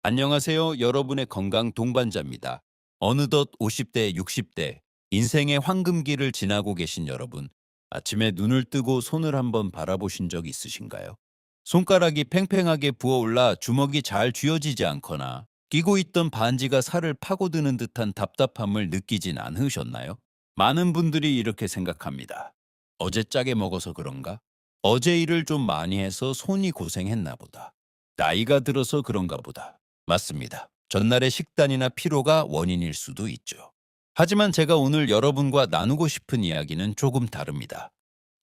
안녕하세요. 여러분의 건강 동반자입니다. 어느덧 50대, 60대, 인생의 황금기를 지나고 계신 여러분, 아침에 눈을 뜨고 손을 한번 바라보신 적 있으신가요? 손가락이 팽팽하게 부어올라 주먹이 잘 쥐어지지 않거나 끼고 있던 반지가 살을 파고드는 듯한 답답함을 느끼진 않으셨나요? 많은 분들이 이렇게 생각합니다. 어제 짜게 먹어서 그런가? 어제 일을 좀 많이 해서 손이 고생했나 보다. 나이가 들어서 그런가 보다. 맞습니다. 전날의 식단이나 피로가 원인일 수도 있죠. 하지만 제가 오늘 여러분과 나누고 싶은 이야기는 조금 다릅니다.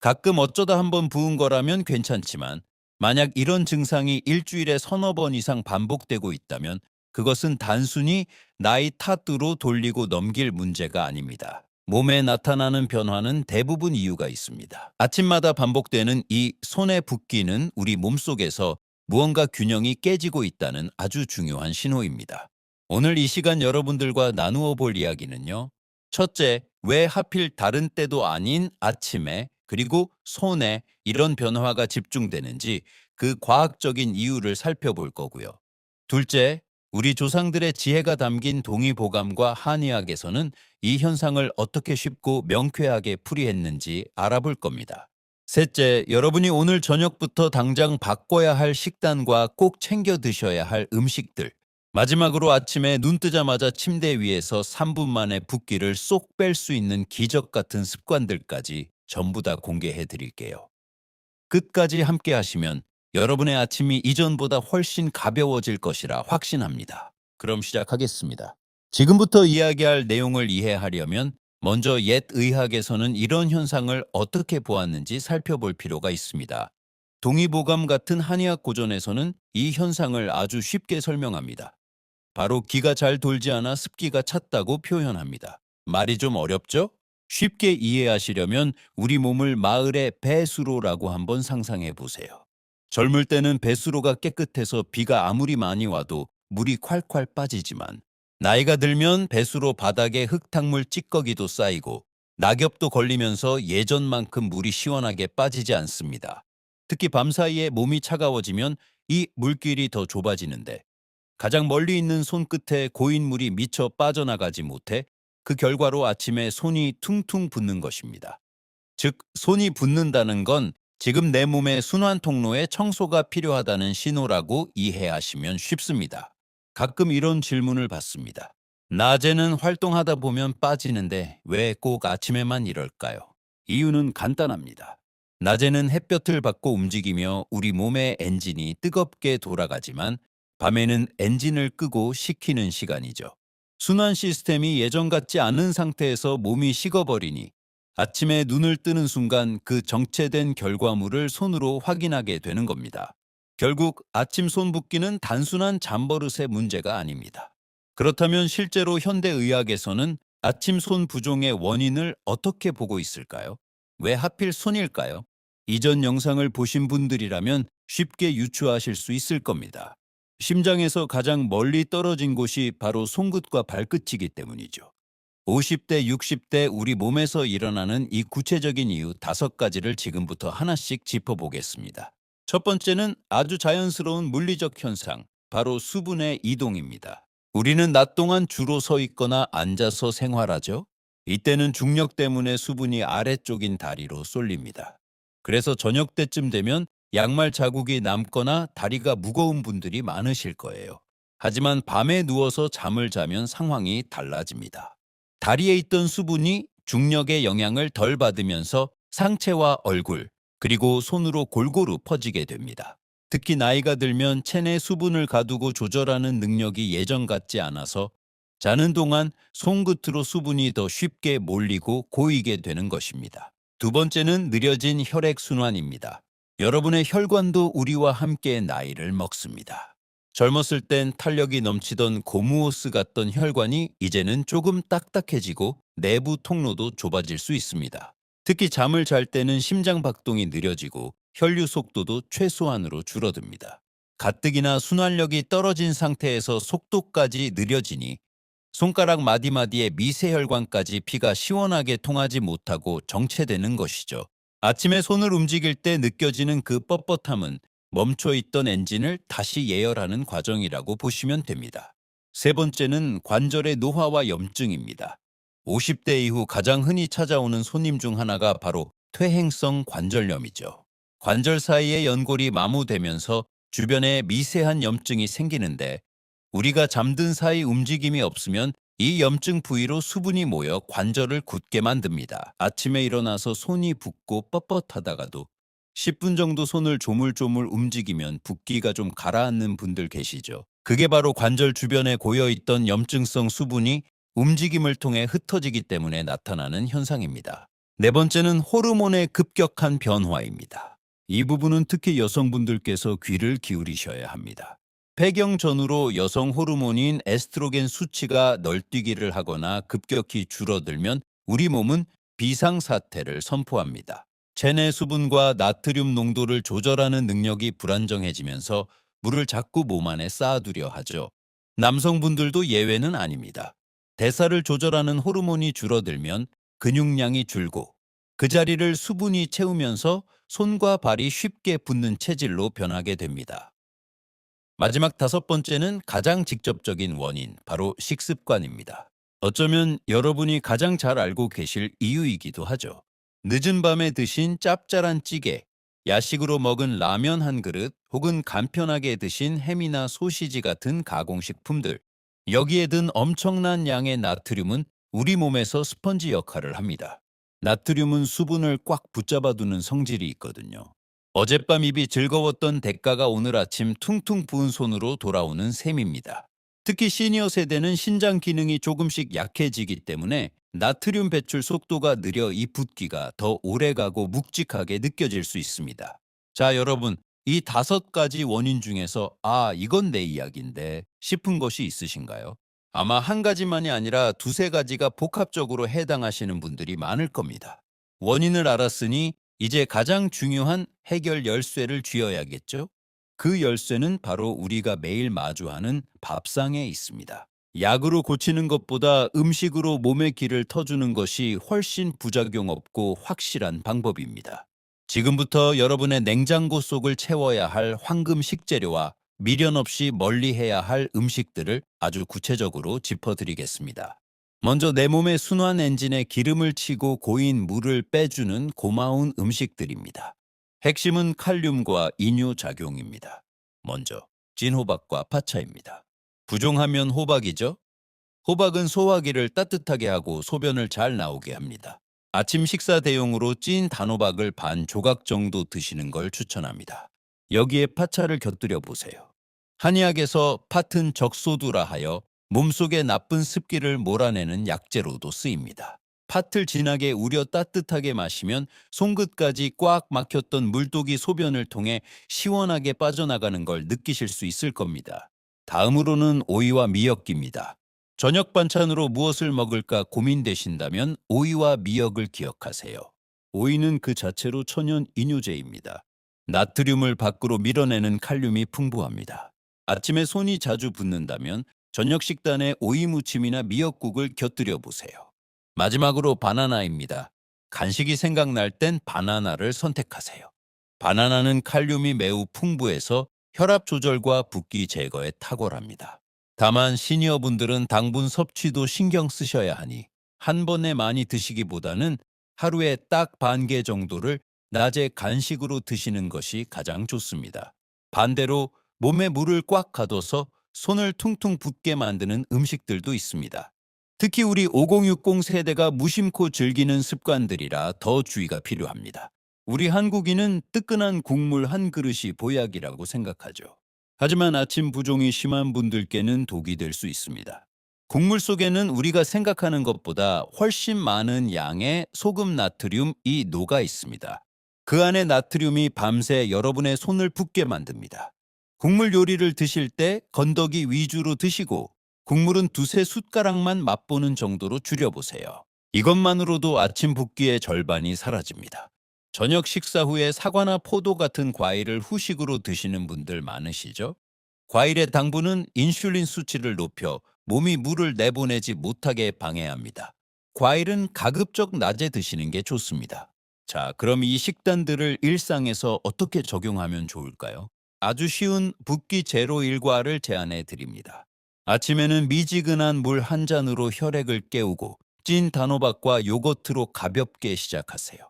가끔 어쩌다 한번 부은 거라면 괜찮지만 만약 이런 증상이 일주일에 서너 번 이상 반복되고 있다면 그것은 단순히 나이 탓으로 돌리고 넘길 문제가 아닙니다. 몸에 나타나는 변화는 대부분 이유가 있습니다. 아침마다 반복되는 이 손의 붓기는 우리 몸속에서 무언가 균형이 깨지고 있다는 아주 중요한 신호입니다. 오늘 이 시간 여러분들과 나누어 볼 이야기는요. 첫째, 왜 하필 다른 때도 아닌 아침에 그리고 손에 이런 변화가 집중되는지 그 과학적인 이유를 살펴볼 거고요. 둘째, 우리 조상들의 지혜가 담긴 동의보감과 한의학에서는 이 현상을 어떻게 쉽고 명쾌하게 풀이했는지 알아볼 겁니다. 셋째, 여러분이 오늘 저녁부터 당장 바꿔야 할 식단과 꼭 챙겨 드셔야 할 음식들. 마지막으로 아침에 눈 뜨자마자 침대 위에서 3분 만에 붓기를 쏙 뺄 수 있는 기적 같은 습관들까지 전부 다 공개해 드릴게요. 끝까지 함께 하시면 여러분의 아침이 이전보다 훨씬 가벼워질 것이라 확신합니다. 그럼 시작하겠습니다. 지금부터 이야기할 내용을 이해하려면 먼저 옛 의학에서는 이런 현상을 어떻게 보았는지 살펴볼 필요가 있습니다. 동의보감 같은 한의학 고전에서는 이 현상을 아주 쉽게 설명합니다. 바로 기가 잘 돌지 않아 습기가 찼다고 표현합니다. 말이 좀 어렵죠? 쉽게 이해하시려면 우리 몸을 마을의 배수로라고 한번 상상해 보세요. 젊을 때는 배수로가 깨끗해서 비가 아무리 많이 와도 물이 콸콸 빠지지만 나이가 들면 배수로 바닥에 흙탕물 찌꺼기도 쌓이고 낙엽도 걸리면서 예전만큼 물이 시원하게 빠지지 않습니다. 특히 밤사이에 몸이 차가워지면 이 물길이 더 좁아지는데 가장 멀리 있는 손끝에 고인 물이 미처 빠져나가지 못해 그 결과로 아침에 손이 퉁퉁 붓는 것입니다. 즉, 손이 붓는다는 건 지금 내 몸의 순환 통로에 청소가 필요하다는 신호라고 이해하시면 쉽습니다. 가끔 이런 질문을 받습니다. 낮에는 활동하다 보면 빠지는데 왜 꼭 아침에만 이럴까요? 이유는 간단합니다. 낮에는 햇볕을 받고 움직이며 우리 몸의 엔진이 뜨겁게 돌아가지만 밤에는 엔진을 끄고 식히는 시간이죠. 순환 시스템이 예전 같지 않은 상태에서 몸이 식어버리니 아침에 눈을 뜨는 순간 그 정체된 결과물을 손으로 확인하게 되는 겁니다. 결국 아침 손 붓기는 단순한 잠버릇의 문제가 아닙니다. 그렇다면 실제로 현대의학에서는 아침 손 부종의 원인을 어떻게 보고 있을까요? 왜 하필 손일까요? 이전 영상을 보신 분들이라면 쉽게 유추하실 수 있을 겁니다. 심장에서 가장 멀리 떨어진 곳이 바로 손끝과 발끝이기 때문이죠. 50대, 60대 우리 몸에서 일어나는 이 구체적인 이유 5가지를 지금부터 하나씩 짚어보겠습니다. 첫 번째는 아주 자연스러운 물리적 현상, 바로 수분의 이동입니다. 우리는 낮 동안 주로 서 있거나 앉아서 생활하죠. 이때는 중력 때문에 수분이 아래쪽인 다리로 쏠립니다. 그래서 저녁 때쯤 되면 양말 자국이 남거나 다리가 무거운 분들이 많으실 거예요. 하지만 밤에 누워서 잠을 자면 상황이 달라집니다. 다리에 있던 수분이 중력의 영향을 덜 받으면서 상체와 얼굴, 그리고 손으로 골고루 퍼지게 됩니다. 특히 나이가 들면 체내 수분을 가두고 조절하는 능력이 예전 같지 않아서 자는 동안 손끝으로 수분이 더 쉽게 몰리고 고이게 되는 것입니다. 두 번째는 느려진 혈액순환입니다. 여러분의 혈관도 우리와 함께 나이를 먹습니다. 젊었을 땐 탄력이 넘치던 고무호스 같던 혈관이 이제는 조금 딱딱해지고 내부 통로도 좁아질 수 있습니다. 특히 잠을 잘 때는 심장 박동이 느려지고 혈류 속도도 최소한으로 줄어듭니다. 가뜩이나 순환력이 떨어진 상태에서 속도까지 느려지니 손가락 마디마디에 미세혈관까지 피가 시원하게 통하지 못하고 정체되는 것이죠. 아침에 손을 움직일 때 느껴지는 그 뻣뻣함은 멈춰 있던 엔진을 다시 예열하는 과정이라고 보시면 됩니다. 세 번째는 관절의 노화와 염증입니다. 50대 이후 가장 흔히 찾아오는 손님 중 하나가 바로 퇴행성 관절염이죠. 관절 사이의 연골이 마모되면서 주변에 미세한 염증이 생기는데, 우리가 잠든 사이 움직임이 없으면 이 염증 부위로 수분이 모여 관절을 굳게 만듭니다. 아침에 일어나서 손이 붓고 뻣뻣하다가도 10분 정도 손을 조물조물 움직이면 붓기가 좀 가라앉는 분들 계시죠. 그게 바로 관절 주변에 고여있던 염증성 수분이 움직임을 통해 흩어지기 때문에 나타나는 현상입니다. 네 번째는 호르몬의 급격한 변화입니다. 이 부분은 특히 여성분들께서 귀를 기울이셔야 합니다. 폐경 전후로 여성 호르몬인 에스트로겐 수치가 널뛰기를 하거나 급격히 줄어들면 우리 몸은 비상사태를 선포합니다. 체내 수분과 나트륨 농도를 조절하는 능력이 불안정해지면서 물을 자꾸 몸 안에 쌓아두려 하죠. 남성분들도 예외는 아닙니다. 대사를 조절하는 호르몬이 줄어들면 근육량이 줄고, 그 자리를 수분이 채우면서 손과 발이 쉽게 붓는 체질로 변하게 됩니다. 마지막 다섯 번째는 가장 직접적인 원인, 바로 식습관입니다. 어쩌면 여러분이 가장 잘 알고 계실 이유이기도 하죠. 늦은 밤에 드신 짭짤한 찌개, 야식으로 먹은 라면 한 그릇, 혹은 간편하게 드신 햄이나 소시지 같은 가공식품들. 여기에 든 엄청난 양의 나트륨은 우리 몸에서 스펀지 역할을 합니다. 나트륨은 수분을 꽉 붙잡아두는 성질이 있거든요. 어젯밤 입이 즐거웠던 대가가 오늘 아침 퉁퉁 부은 손으로 돌아오는 셈입니다. 특히 시니어 세대는 신장 기능이 조금씩 약해지기 때문에 나트륨 배출 속도가 느려 이 붓기가 더 오래가고 묵직하게 느껴질 수 있습니다. 자, 여러분, 이 다섯 가지 원인 중에서 이건 내 이야기인데 싶은 것이 있으신가요? 아마 한 가지만이 아니라 두세 가지가 복합적으로 해당하시는 분들이 많을 겁니다. 원인을 알았으니 이제 가장 중요한 해결 열쇠를 쥐어야겠죠? 그 열쇠는 바로 우리가 매일 마주하는 밥상에 있습니다. 약으로 고치는 것보다 음식으로 몸의 길을 터주는 것이 훨씬 부작용 없고 확실한 방법입니다. 지금부터 여러분의 냉장고 속을 채워야 할 황금 식재료와 미련 없이 멀리해야 할 음식들을 아주 구체적으로 짚어드리겠습니다. 먼저 내 몸의 순환 엔진에 기름을 치고 고인 물을 빼주는 고마운 음식들입니다. 핵심은 칼륨과 이뇨작용입니다. 먼저 찐호박과 파차입니다. 부종하면 호박이죠. 호박은 소화기를 따뜻하게 하고 소변을 잘 나오게 합니다. 아침 식사 대용으로 찐 단호박을 반 조각 정도 드시는 걸 추천합니다. 여기에 파차를 곁들여 보세요. 한의학에서 팥은 적소두라 하여 몸속의 나쁜 습기를 몰아내는 약재로도 쓰입니다. 팥을 진하게 우려 따뜻하게 마시면 손끝까지 꽉 막혔던 물독이 소변을 통해 시원하게 빠져나가는 걸 느끼실 수 있을 겁니다. 다음으로는 오이와 미역입니다. 저녁 반찬으로 무엇을 먹을까 고민되신다면 오이와 미역을 기억하세요. 오이는 그 자체로 천연 이뇨제입니다. 나트륨을 밖으로 밀어내는 칼륨이 풍부합니다. 아침에 손이 자주 붓는다면 저녁 식단에 오이 무침이나 미역국을 곁들여 보세요. 마지막으로 바나나입니다. 간식이 생각날 땐 바나나를 선택하세요. 바나나는 칼륨이 매우 풍부해서 혈압 조절과 붓기 제거에 탁월합니다. 다만 시니어분들은 당분 섭취도 신경 쓰셔야 하니 한 번에 많이 드시기보다는 하루에 딱 반 개 정도를 낮에 간식으로 드시는 것이 가장 좋습니다. 반대로 몸에 물을 꽉 가둬서 손을 퉁퉁 붓게 만드는 음식들도 있습니다. 특히 우리 5060 세대가 무심코 즐기는 습관들이라 더 주의가 필요합니다. 우리 한국인은 뜨끈한 국물 한 그릇이 보약이라고 생각하죠. 하지만 아침 부종이 심한 분들께는 독이 될 수 있습니다. 국물 속에는 우리가 생각하는 것보다 훨씬 많은 양의 소금 나트륨이 녹아 있습니다. 그 안에 나트륨이 밤새 여러분의 손을 붓게 만듭니다. 국물 요리를 드실 때 건더기 위주로 드시고 국물은 두세 숟가락만 맛보는 정도로 줄여보세요. 이것만으로도 아침 붓기의 절반이 사라집니다. 저녁 식사 후에 사과나 포도 같은 과일을 후식으로 드시는 분들 많으시죠? 과일의 당분은 인슐린 수치를 높여 몸이 물을 내보내지 못하게 방해합니다. 과일은 가급적 낮에 드시는 게 좋습니다. 자, 그럼 이 식단들을 일상에서 어떻게 적용하면 좋을까요? 아주 쉬운 붓기 제로 일과를 제안해 드립니다. 아침에는 미지근한 물 한 잔으로 혈액을 깨우고 찐 단호박과 요거트로 가볍게 시작하세요.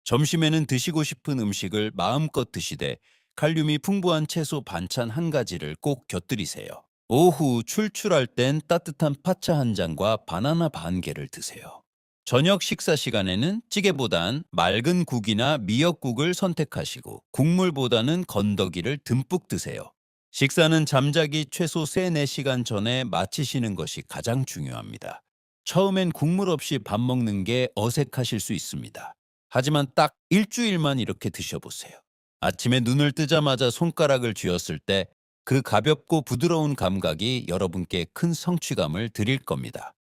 점심에는 드시고 싶은 음식을 마음껏 드시되 칼륨이 풍부한 채소 반찬 한 가지를 꼭 곁들이세요. 오후 출출할 땐 따뜻한 파차 한 잔과 바나나 반 개를 드세요. 저녁 식사 시간에는 찌개보단 맑은 국이나 미역국을 선택하시고 국물보다는 건더기를 듬뿍 드세요. 식사는 잠자기 최소 3, 4시간 전에 마치시는 것이 가장 중요합니다. 처음엔 국물 없이 밥 먹는 게 어색하실 수 있습니다. 하지만 딱 일주일만 이렇게 드셔보세요. 아침에 눈을 뜨자마자 손가락을 쥐었을 때 그 가볍고 부드러운 감각이 여러분께 큰 성취감을 드릴 겁니다.